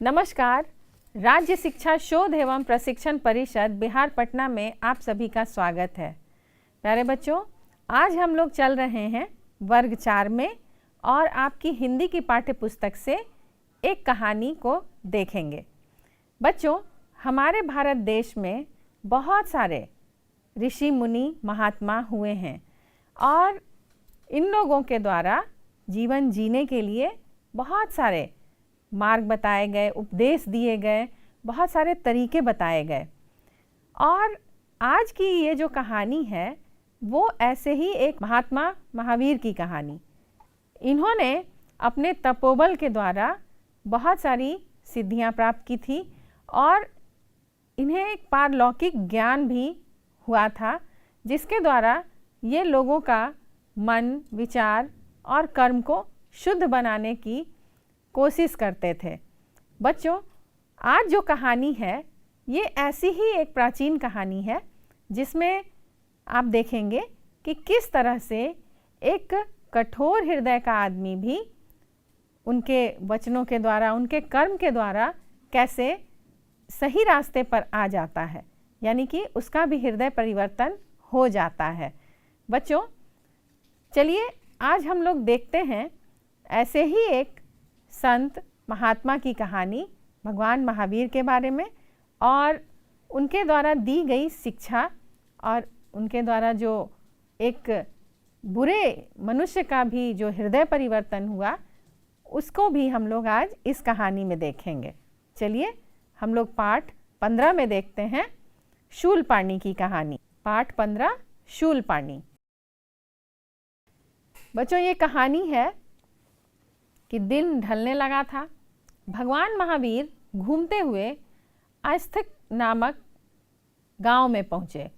नमस्कार। राज्य शिक्षा शोध एवं प्रशिक्षण परिषद बिहार पटना में आप सभी का स्वागत है। प्यारे बच्चों, आज हम लोग चल रहे हैं वर्ग 4 में और आपकी हिंदी की पाठ्य पुस्तक से एक कहानी को देखेंगे। बच्चों, हमारे भारत देश में बहुत सारे ऋषि मुनि महात्मा हुए हैं और इन लोगों के द्वारा जीवन जीने के लिए बहुत सारे मार्ग बताए गए, उपदेश दिए गए, बहुत सारे तरीके बताए गए। और आज की ये जो कहानी है वो ऐसे ही एक महात्मा महावीर की कहानी। इन्होंने अपने तपोबल के द्वारा बहुत सारी सिद्धियां प्राप्त की थी और इन्हें एक पारलौकिक ज्ञान भी हुआ था, जिसके द्वारा ये लोगों का मन, विचार और कर्म को शुद्ध बनाने की कोशिश करते थे। बच्चों, आज जो कहानी है ये ऐसी ही एक प्राचीन कहानी है जिसमें आप देखेंगे कि किस तरह से एक कठोर हृदय का आदमी भी उनके वचनों के द्वारा, उनके कर्म के द्वारा कैसे सही रास्ते पर आ जाता है, यानी कि उसका भी हृदय परिवर्तन हो जाता है। बच्चों, चलिए आज हम लोग देखते हैं ऐसे ही एक संत महात्मा की कहानी, भगवान महावीर के बारे में, और उनके द्वारा दी गई शिक्षा और उनके द्वारा जो एक बुरे मनुष्य का भी जो हृदय परिवर्तन हुआ उसको भी हम लोग आज इस कहानी में देखेंगे। चलिए हम लोग पाठ 15 में देखते हैं शूलपाणी की कहानी। पाठ 15 शूलपाणी। बच्चों, ये कहानी है कि दिन ढलने लगा था। भगवान महावीर घूमते हुए आस्तिक नामक गांव में पहुंचे।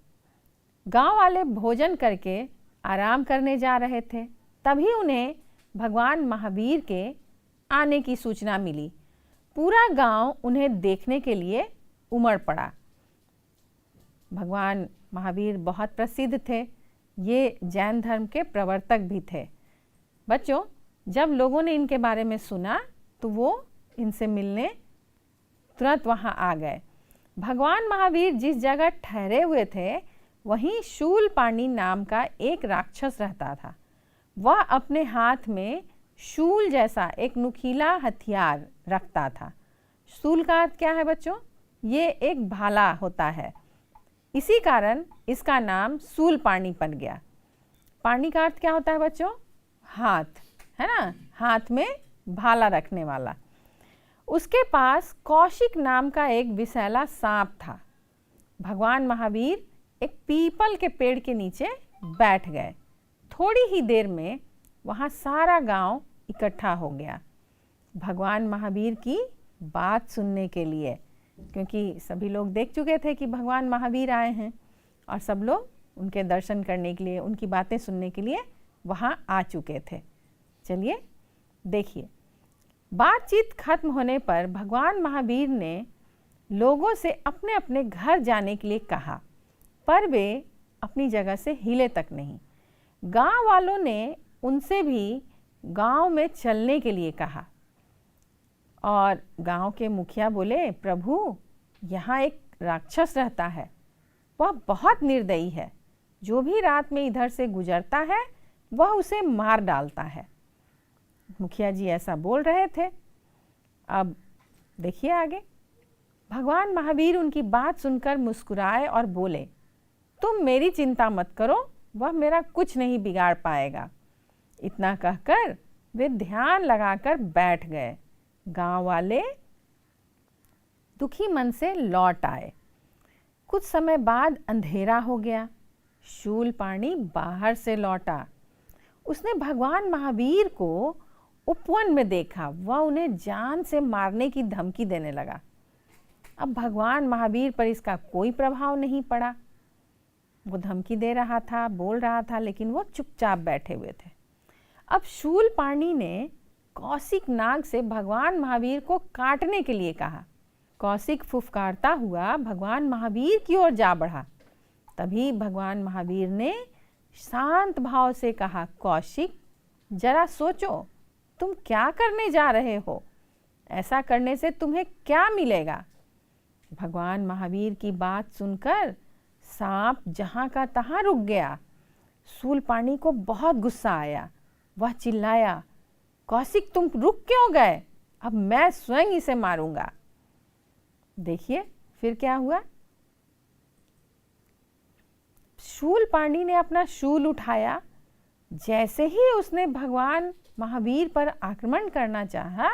गांव वाले भोजन करके आराम करने जा रहे थे। तभी उन्हें भगवान महावीर के आने की सूचना मिली। पूरा गांव उन्हें देखने के लिए उमड़ पड़ा। भगवान महावीर बहुत प्रसिद्ध थे। ये जैन धर्म के प्रवर्तक भी थे। बच्चों, जब लोगों ने इनके बारे में सुना तो वो इनसे मिलने तुरंत वहाँ आ गए। भगवान महावीर जिस जगह ठहरे हुए थे वहीं शूलपाणी नाम का एक राक्षस रहता था। वह अपने हाथ में शूल जैसा एक नुकीला हथियार रखता था। शूल का अर्थ क्या है बच्चों? ये एक भाला होता है। इसी कारण इसका नाम शूलपाणी पड़ गया। पाणी का अर्थ क्या होता है बच्चों? हाथ, है ना? हाथ में भाला रखने वाला। उसके पास कौशिक नाम का एक विषैला सांप था। भगवान महावीर एक पीपल के पेड़ के नीचे बैठ गए। थोड़ी ही देर में वहाँ सारा गांव इकट्ठा हो गया भगवान महावीर की बात सुनने के लिए, क्योंकि सभी लोग देख चुके थे कि भगवान महावीर आए हैं और सब लोग उनके दर्शन करने के लिए, उनकी बातें सुनने के लिए वहाँ आ चुके थे। चलिए देखिए, बातचीत खत्म होने पर भगवान महावीर ने लोगों से अपने अपने घर जाने के लिए कहा, पर वे अपनी जगह से हिले तक नहीं। गांव वालों ने उनसे भी गांव में चलने के लिए कहा और गांव के मुखिया बोले, प्रभु, यहाँ एक राक्षस रहता है। वह बहुत निर्दयी है। जो भी रात में इधर से गुजरता है वह उसे मार डालता है। मुखिया जी ऐसा बोल रहे थे। अब देखिए आगे। भगवान महावीर उनकी बात सुनकर मुस्कुराए और बोले, तुम मेरी चिंता मत करो, वह मेरा कुछ नहीं बिगाड़ पाएगा। इतना कहकर वे ध्यान लगाकर बैठ गए। गांव वाले दुखी मन से लौट आए। कुछ समय बाद अंधेरा हो गया। शूलपाणी बाहर से लौटा। उसने भगवान महावीर को उपवन में देखा। वह उन्हें जान से मारने की धमकी देने लगा। अब भगवान महावीर पर इसका कोई प्रभाव नहीं पड़ा। वो धमकी दे रहा था, बोल रहा था, लेकिन वो चुपचाप बैठे हुए थे। अब शूलपाणी ने कौशिक नाग से भगवान महावीर को काटने के लिए कहा। कौशिक फुफकारता हुआ भगवान महावीर की ओर जा बढ़ा। तभी भगवान महावीर ने शांत भाव से कहा, कौशिक, जरा सोचो, तुम क्या करने जा रहे हो? ऐसा करने से तुम्हें क्या मिलेगा? भगवान महावीर की बात सुनकर सांप जहाँ का तहाँ रुक गया। शूलपाणी को बहुत गुस्सा आया। वह चिल्लाया, कौशिक तुम रुक क्यों गए? अब मैं स्वयं इसे मारूंगा। देखिए फिर क्या हुआ। शूलपाणी ने अपना शूल उठाया। जैसे ही उसने भगवान महावीर पर आक्रमण करना चाहा,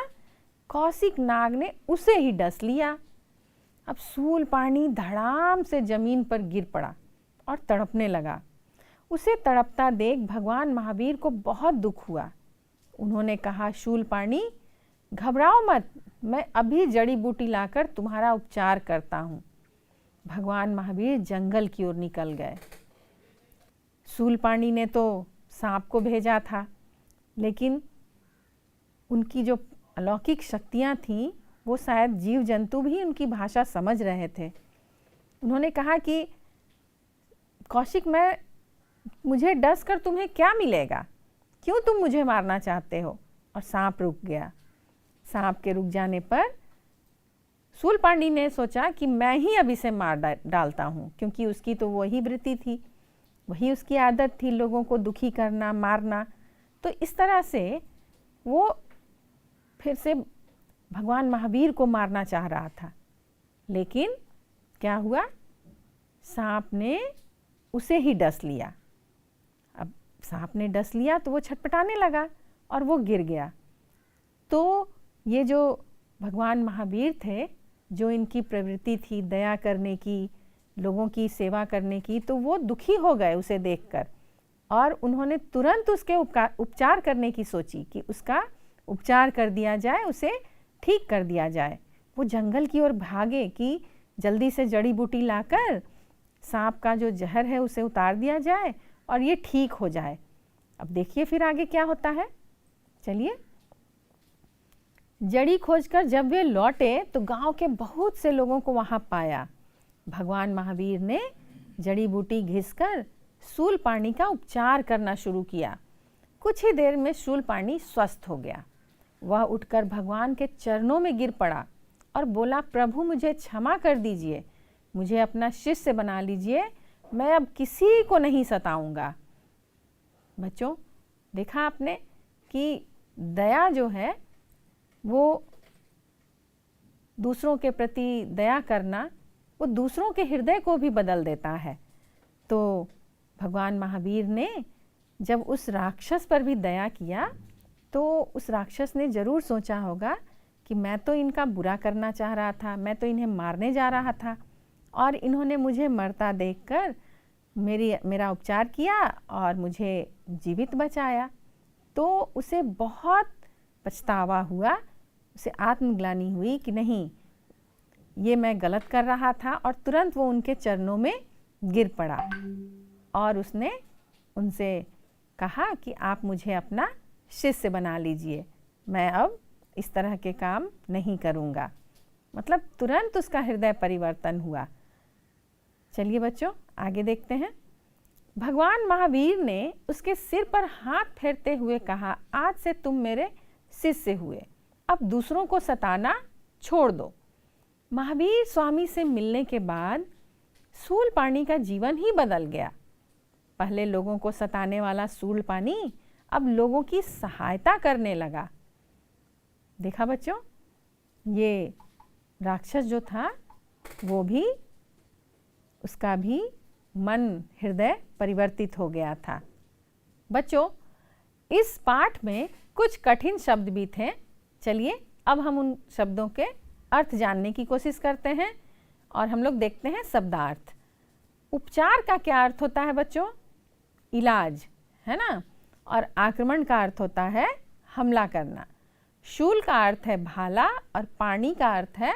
कौशिक नाग ने उसे ही डस लिया। अब शूलपाणी धड़ाम से जमीन पर गिर पड़ा और तड़पने लगा। उसे तड़पता देख भगवान महावीर को बहुत दुख हुआ। उन्होंने कहा, शूलपाणी घबराओ मत, मैं अभी जड़ी बूटी लाकर तुम्हारा उपचार करता हूँ। भगवान महावीर जंगल की ओर निकल गए। शूलपाणी ने तो सांप को भेजा था, लेकिन उनकी जो अलौकिक शक्तियाँ थीं वो शायद जीव जंतु भी उनकी भाषा समझ रहे थे। उन्होंने कहा कि कौशिक, मुझे डस कर तुम्हें क्या मिलेगा? क्यों तुम मुझे मारना चाहते हो? और सांप रुक गया। सांप के रुक जाने पर शूलपाणी ने सोचा कि मैं ही अब इसे मार डालता हूँ, क्योंकि उसकी तो वही वृत्ति थी, वही उसकी आदत थी, लोगों को दुखी करना, मारना। तो इस तरह से वो फिर से भगवान महावीर को मारना चाह रहा था। लेकिन क्या हुआ, सांप ने उसे ही डस लिया। अब सांप ने डस लिया तो वो छटपटाने लगा और वो गिर गया। तो ये जो भगवान महावीर थे, जो इनकी प्रवृत्ति थी दया करने की, लोगों की सेवा करने की, तो वो दुखी हो गए उसे देखकर और उन्होंने तुरंत उसके उपचार करने की सोची कि उसका उपचार कर दिया जाए, उसे ठीक कर दिया जाए। वो जंगल की ओर भागे कि जल्दी से जड़ी बूटी लाकर सांप का जो जहर है उसे उतार दिया जाए और ये ठीक हो जाए। अब देखिए फिर आगे क्या होता है। चलिए, जड़ी खोजकर जब वे लौटे तो गांव के बहुत से लोगों को वहां पाया। भगवान महावीर ने जड़ी बूटी घिसकर शूलपाणी का उपचार करना शुरू किया। कुछ ही देर में शूलपाणी स्वस्थ हो गया। वह उठकर भगवान के चरणों में गिर पड़ा और बोला, प्रभु मुझे क्षमा कर दीजिए, मुझे अपना शिष्य बना लीजिए, मैं अब किसी को नहीं सताऊंगा। बच्चों, देखा आपने कि दया जो है वो दूसरों के प्रति दया करना, वो दूसरों के हृदय को भी बदल देता है। तो भगवान महावीर ने जब उस राक्षस पर भी दया किया तो उस राक्षस ने ज़रूर सोचा होगा कि मैं तो इनका बुरा करना चाह रहा था, मैं तो इन्हें मारने जा रहा था और इन्होंने मुझे मरता देखकर मेरा उपचार किया और मुझे जीवित बचाया। तो उसे बहुत पछतावा हुआ, उसे आत्मग्लानि हुई कि नहीं, ये मैं गलत कर रहा था, और तुरंत वो उनके चरणों में गिर पड़ा और उसने उनसे कहा कि आप मुझे अपना शिष्य बना लीजिए, मैं अब इस तरह के काम नहीं करूँगा। मतलब तुरंत उसका हृदय परिवर्तन हुआ। चलिए बच्चों, आगे देखते हैं। भगवान महावीर ने उसके सिर पर हाथ फेरते हुए कहा, आज से तुम मेरे शिष्य हुए, अब दूसरों को सताना छोड़ दो। महावीर स्वामी से मिलने के बाद शूलपाणी का जीवन ही बदल गया। पहले लोगों को सताने वाला शूलपाणी अब लोगों की सहायता करने लगा। देखा बच्चों, ये राक्षस जो था वो भी, उसका भी मन हृदय परिवर्तित हो गया था। बच्चों, इस पाठ में कुछ कठिन शब्द भी थे। चलिए अब हम उन शब्दों के अर्थ जानने की कोशिश करते हैं और हम लोग देखते हैं शब्दार्थ। उपचार का क्या अर्थ होता है बच्चों? इलाज, है ना। और आक्रमण का अर्थ होता है हमला करना। शूल का अर्थ है भाला और पानी का अर्थ है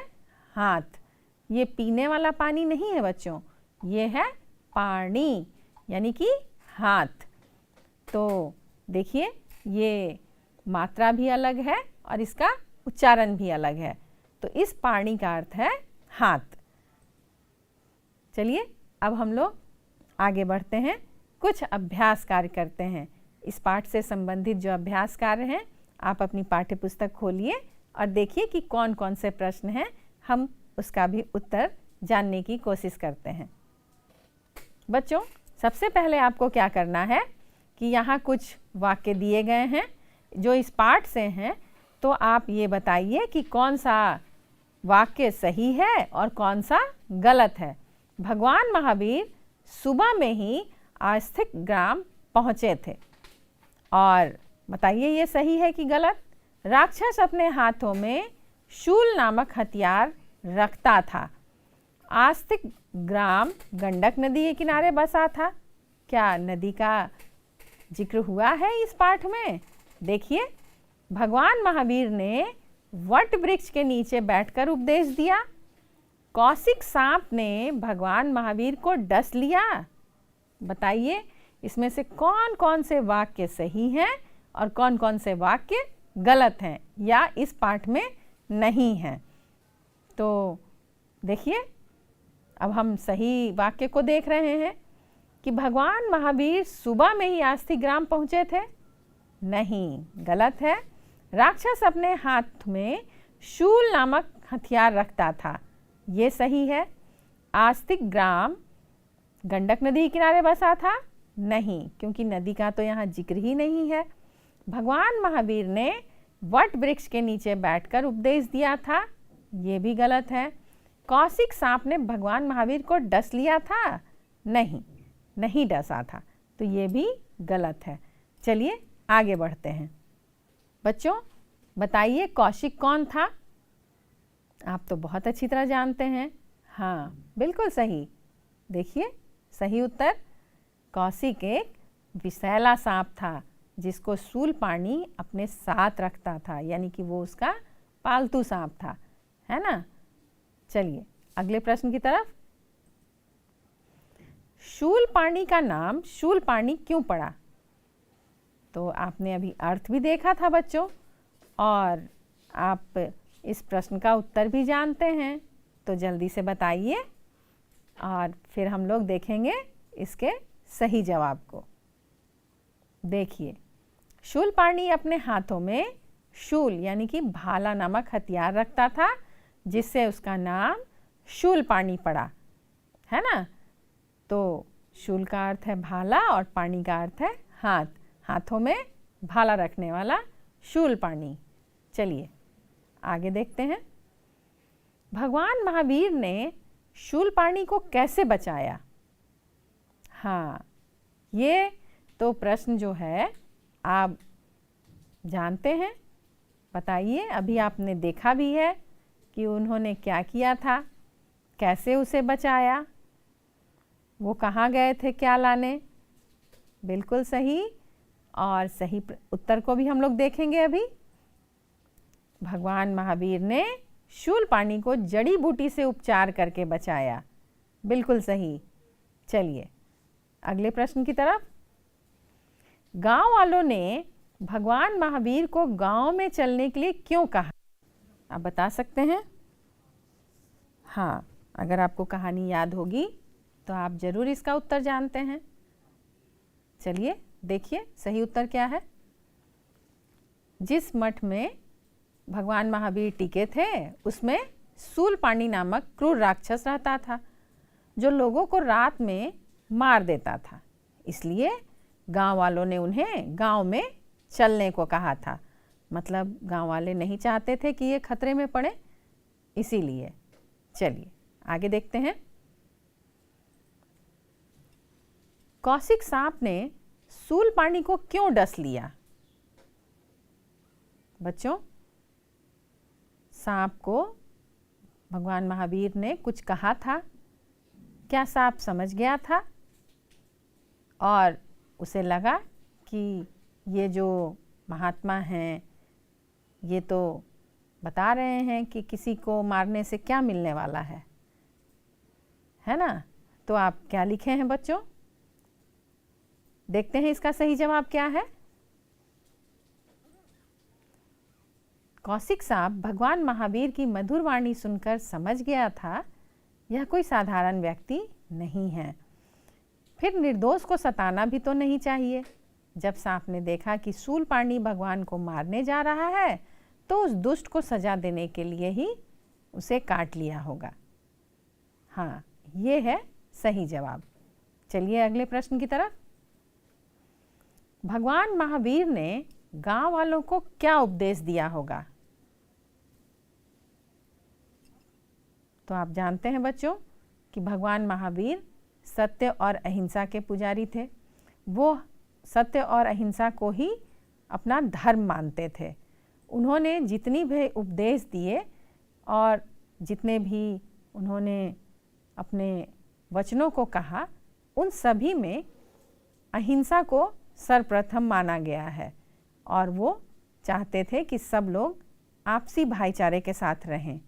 हाथ। ये पीने वाला पानी नहीं है बच्चों, ये है पानी, यानी कि हाथ। तो देखिए, ये मात्रा भी अलग है और इसका उच्चारण भी अलग है। तो इस पानी का अर्थ है हाथ। चलिए अब हम लोग आगे बढ़ते हैं, कुछ अभ्यास कार्य करते हैं। इस पाठ से संबंधित जो अभ्यास कार्य हैं, आप अपनी पाठ्य पुस्तक खोलिए और देखिए कि कौन कौन से प्रश्न हैं, हम उसका भी उत्तर जानने की कोशिश करते हैं। बच्चों, सबसे पहले आपको क्या करना है कि यहाँ कुछ वाक्य दिए गए हैं जो इस पाठ से हैं, तो आप ये बताइए कि कौन सा वाक्य सही है और कौन सा गलत है। भगवान महावीर सुबह में ही आस्तिक ग्राम पहुँचे थे, और बताइए ये सही है कि गलत। राक्षस अपने हाथों में शूल नामक हथियार रखता था। आस्तिक ग्राम गंडक नदी के किनारे बसा था। क्या नदी का जिक्र हुआ है इस पाठ में? देखिए, भगवान महावीर ने वट वृक्ष के नीचे बैठकर उपदेश दिया। कौशिक सांप ने भगवान महावीर को डस लिया। बताइए इसमें से कौन कौन से वाक्य सही हैं और कौन कौन से वाक्य गलत हैं या इस पाठ में नहीं हैं। तो देखिए, अब हम सही वाक्य को देख रहे हैं कि भगवान महावीर सुबह में ही आस्तिक ग्राम पहुँचे थे। नहीं, गलत है। राक्षस अपने हाथ में शूल नामक हथियार रखता था, ये सही है। आस्तिक ग्राम गंडक नदी के किनारे बसा था, नहीं, क्योंकि नदी का तो यहाँ जिक्र ही नहीं है। भगवान महावीर ने वट वृक्ष के नीचे बैठकर उपदेश दिया था, ये भी गलत है। कौशिक सांप ने भगवान महावीर को डस लिया था, नहीं, नहीं डसा था, तो ये भी गलत है। चलिए आगे बढ़ते हैं। बच्चों, बताइए कौशिक कौन था? आप तो बहुत अच्छी तरह जानते हैं। हाँ, बिल्कुल सही। देखिए, सही उत्तर, कौशिक एक विषैला सांप था जिसको शूलपाणी अपने साथ रखता था, यानी कि वो उसका पालतू सांप था, है ना। चलिए अगले प्रश्न की तरफ। शूलपाणी का नाम शूलपाणी क्यों पड़ा? तो आपने अभी अर्थ भी देखा था बच्चों, और आप इस प्रश्न का उत्तर भी जानते हैं, तो जल्दी से बताइए और फिर हम लोग देखेंगे इसके सही जवाब को। देखिए, शूलपाणी अपने हाथों में शूल यानी कि भाला नामक हथियार रखता था, जिससे उसका नाम शूलपाणी पड़ा, है ना। तो शूल का अर्थ है भाला और पाणी का अर्थ है हाथ, हाथों में भाला रखने वाला शूलपाणी। चलिए आगे देखते हैं। भगवान महावीर ने शूलपाणी को कैसे बचाया? हाँ, ये तो प्रश्न जो है आप जानते हैं। बताइए, अभी आपने देखा भी है कि उन्होंने क्या किया था, कैसे उसे बचाया, वो कहाँ गए थे क्या लाने। बिल्कुल सही, और सही उत्तर को भी हम लोग देखेंगे अभी। भगवान महावीर ने शूलपाणी को जड़ी बूटी से उपचार करके बचाया, बिल्कुल सही। चलिए अगले प्रश्न की तरफ। गांव वालों ने भगवान महावीर को गांव में चलने के लिए क्यों कहा? आप बता सकते हैं? हाँ, अगर आपको कहानी याद होगी तो आप जरूर इसका उत्तर जानते हैं। चलिए देखिए सही उत्तर क्या है। जिस मठ में भगवान महावीर टिके थे उसमें शूलपाणी नामक क्रूर राक्षस रहता था, जो लोगों को रात में मार देता था। इसलिए गांव वालों ने उन्हें गांव में चलने को कहा था। मतलब गांव वाले नहीं चाहते थे कि ये खतरे में पड़े, इसीलिए। चलिए आगे देखते हैं। कौशिक सांप ने शूलपाणी को क्यों डस लिया? बच्चों, सांप को भगवान महावीर ने कुछ कहा था, क्या सांप समझ गया था और उसे लगा कि ये जो महात्मा हैं ये तो बता रहे हैं कि किसी को मारने से क्या मिलने वाला है ना। तो आप क्या लिखे हैं बच्चों? देखते हैं इसका सही जवाब क्या है। कौशिक सांप भगवान महावीर की मधुर वाणी सुनकर समझ गया था यह कोई साधारण व्यक्ति नहीं है, फिर निर्दोष को सताना भी तो नहीं चाहिए। जब सांप ने देखा कि शूलपाणी भगवान को मारने जा रहा है तो उस दुष्ट को सजा देने के लिए ही उसे काट लिया होगा। हाँ, ये है सही जवाब। चलिए अगले प्रश्न की तरफ। भगवान महावीर ने गांव वालों को क्या उपदेश दिया होगा? तो आप जानते हैं बच्चों कि भगवान महावीर सत्य और अहिंसा के पुजारी थे। वो सत्य और अहिंसा को ही अपना धर्म मानते थे। उन्होंने जितनी भी उपदेश दिए और जितने भी उन्होंने अपने वचनों को कहा, उन सभी में अहिंसा को सर्वप्रथम माना गया है और वो चाहते थे कि सब लोग आपसी भाईचारे के साथ रहें।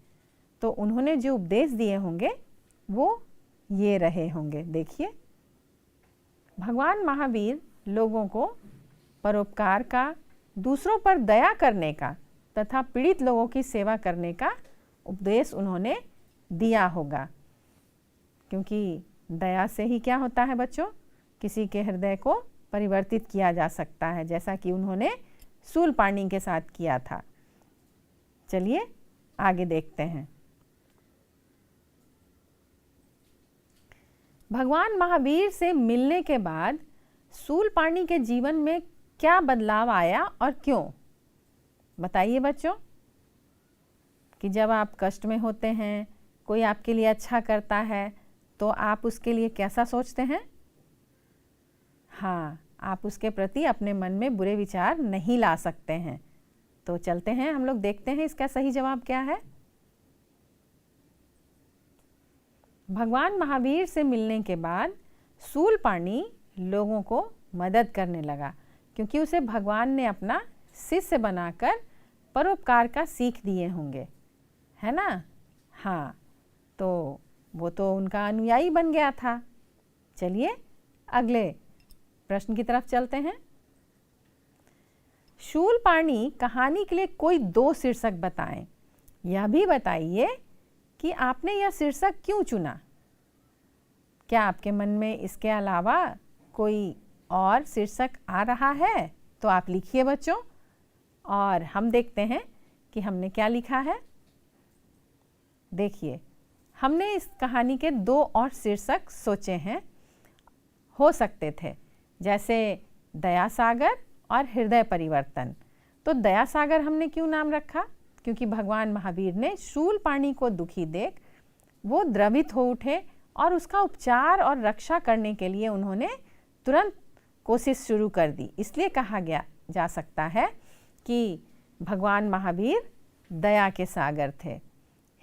तो उन्होंने जो उपदेश दिए होंगे वो ये रहे होंगे। देखिए, भगवान महावीर लोगों को परोपकार का, दूसरों पर दया करने का तथा पीड़ित लोगों की सेवा करने का उपदेश उन्होंने दिया होगा, क्योंकि दया से ही क्या होता है बच्चों, किसी के हृदय को परिवर्तित किया जा सकता है, जैसा कि उन्होंने शूलपाणि के साथ किया था। चलिए आगे देखते हैं। भगवान महावीर से मिलने के बाद शूलपाणि के जीवन में क्या बदलाव आया और क्यों? बताइए बच्चों कि जब आप कष्ट में होते हैं, कोई आपके लिए अच्छा करता है, तो आप उसके लिए कैसा सोचते हैं? हाँ, आप उसके प्रति अपने मन में बुरे विचार नहीं ला सकते हैं। तो चलते हैं, हम लोग देखते हैं इसका सही जवाब क्या है। भगवान महावीर से मिलने के बाद शूलपाणि लोगों को मदद करने लगा, क्योंकि उसे भगवान ने अपना शिष्य बनाकर परोपकार का सीख दिए होंगे, है ना? हाँ, तो वो तो उनका अनुयायी बन गया था। चलिए अगले प्रश्न की तरफ चलते हैं। शूलपाणि कहानी के लिए कोई 2 शीर्षक बताएं। यह भी बताइए कि आपने यह शीर्षक क्यों चुना। क्या आपके मन में इसके अलावा कोई और शीर्षक आ रहा है? तो आप लिखिए बच्चों, और हम देखते हैं कि हमने क्या लिखा है। देखिए, हमने इस कहानी के 2 और शीर्षक सोचे हैं, हो सकते थे, जैसे दया सागर और हृदय परिवर्तन। तो दया सागर हमने क्यों नाम रखा? क्योंकि भगवान महावीर ने शूलपाणि को दुखी देख वो द्रवित हो उठे और उसका उपचार और रक्षा करने के लिए उन्होंने तुरंत कोशिश शुरू कर दी। इसलिए कहा गया जा सकता है कि भगवान महावीर दया के सागर थे।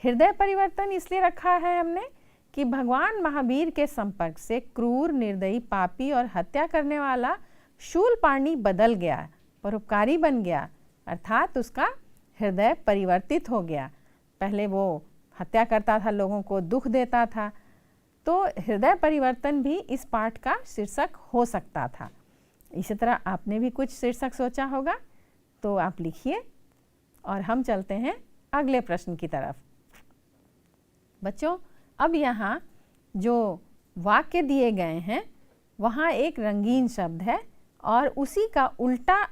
हृदय परिवर्तन इसलिए रखा है हमने कि भगवान महावीर के संपर्क से क्रूर, निर्दयी, पापी और हत्या करने वाला शूलपाणि बदल गया, परोपकारी बन गया, अर्थात उसका हृदय परिवर्तित हो गया। पहले वो हत्या करता था, लोगों को दुख देता था। तो हृदय परिवर्तन भी इस पाठ का शीर्षक हो सकता था। इसी तरह आपने भी कुछ शीर्षक सोचा होगा, तो आप लिखिए और हम चलते हैं अगले प्रश्न की तरफ। बच्चों, अब यहाँ जो वाक्य दिए गए हैं वहाँ एक रंगीन शब्द है और उसी का उल्टा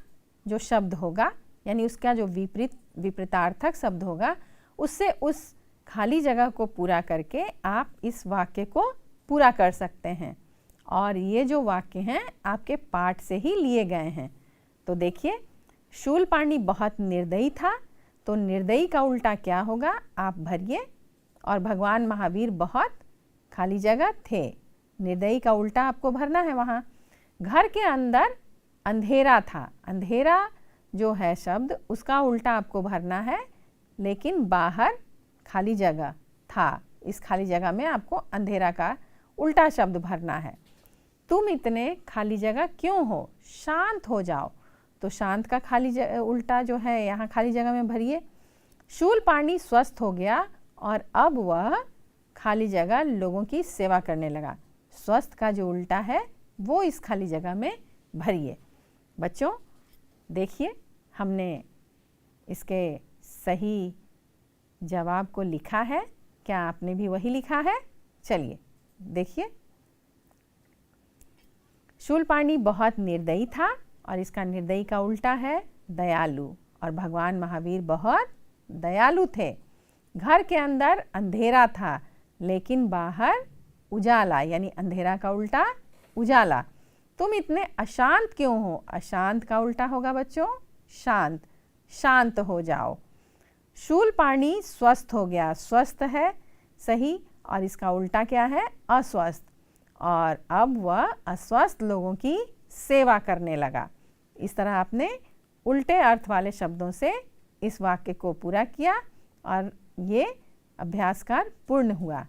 जो शब्द होगा, यानी उसका जो विपरीतार्थक शब्द होगा, उससे उस खाली जगह को पूरा करके आप इस वाक्य को पूरा कर सकते हैं। और ये जो वाक्य हैं आपके पाठ से ही लिए गए हैं। तो देखिए, शूलपाणि बहुत निर्दयी था, तो निर्दयी का उल्टा क्या होगा आप भरिए। और भगवान महावीर बहुत खाली जगह थे, निर्दयी का उल्टा आपको भरना है वहाँ। घर के अंदर अंधेरा था, अंधेरा जो है शब्द उसका उल्टा आपको भरना है, लेकिन बाहर खाली जगह था, इस खाली जगह में आपको अंधेरा का उल्टा शब्द भरना है। तुम इतने खाली जगह क्यों हो, शांत हो जाओ। तो शांत का खाली उल्टा जो है यहाँ खाली जगह में भरिए। शूलपाणि स्वस्थ हो गया और अब वह खाली जगह लोगों की सेवा करने लगा। स्वस्थ का जो उल्टा है वो इस खाली जगह में भरिए। बच्चों देखिए, हमने इसके सही जवाब को लिखा है। क्या आपने भी वही लिखा है? चलिए देखिए, शूलपाणि बहुत निर्दयी था और इसका निर्दयी का उल्टा है दयालु, और भगवान महावीर बहुत दयालु थे। घर के अंदर अंधेरा था लेकिन बाहर उजाला, यानी अंधेरा का उल्टा उजाला। तुम इतने अशांत क्यों हो? अशांत का उल्टा होगा बच्चों शांत। शांत हो जाओ। शूलपाणी स्वस्थ हो गया, स्वस्थ है सही, और इसका उल्टा क्या है? अस्वस्थ। और अब वह अस्वस्थ लोगों की सेवा करने लगा। इस तरह आपने उल्टे अर्थ वाले शब्दों से इस वाक्य को पूरा किया और ये अभ्यास कार्य पूर्ण हुआ।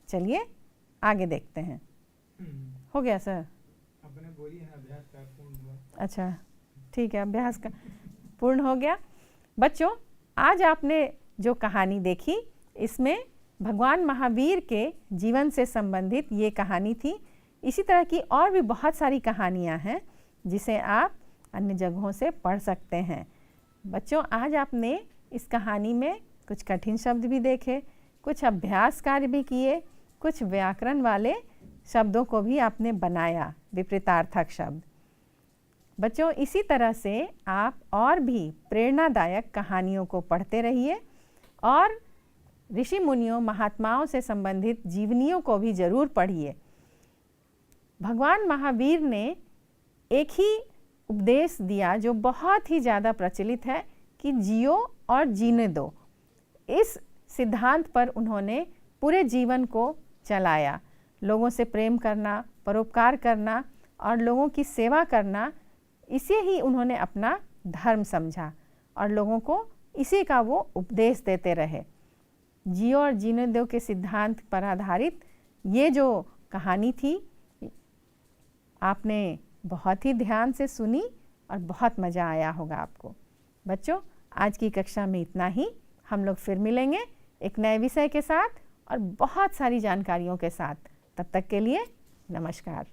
चलिए आगे देखते हैं। हो गया सर? आपने बोली है अभ्यास कार्य पूर्ण हुआ। अच्छा ठीक है, अभ्यास का पूर्ण हो गया। बच्चों आज आपने जो कहानी देखी इसमें भगवान महावीर के जीवन से संबंधित ये कहानी थी। इसी तरह की और भी बहुत सारी कहानियाँ हैं जिसे आप अन्य जगहों से पढ़ सकते हैं। बच्चों आज आपने इस कहानी में कुछ कठिन शब्द भी देखे, कुछ अभ्यास कार्य भी किए, कुछ व्याकरण वाले शब्दों को भी आपने बनाया, विपरीतार्थक शब्द। बच्चों इसी तरह से आप और भी प्रेरणादायक कहानियों को पढ़ते रहिए और ऋषि मुनियों महात्माओं से संबंधित जीवनियों को भी जरूर पढ़िए। भगवान महावीर ने एक ही उपदेश दिया जो बहुत ही ज़्यादा प्रचलित है कि जियो और जीने दो। इस सिद्धांत पर उन्होंने पूरे जीवन को चलाया। लोगों से प्रेम करना, परोपकार करना और लोगों की सेवा करना, इसे ही उन्होंने अपना धर्म समझा और लोगों को इसी का वो उपदेश देते रहे। जियो और जीने दो के सिद्धांत पर आधारित ये जो कहानी थी आपने बहुत ही ध्यान से सुनी और बहुत मज़ा आया होगा आपको। बच्चों आज की कक्षा में इतना ही। हम लोग फिर मिलेंगे एक नए विषय के साथ और बहुत सारी जानकारियों के साथ। तब तक के लिए नमस्कार।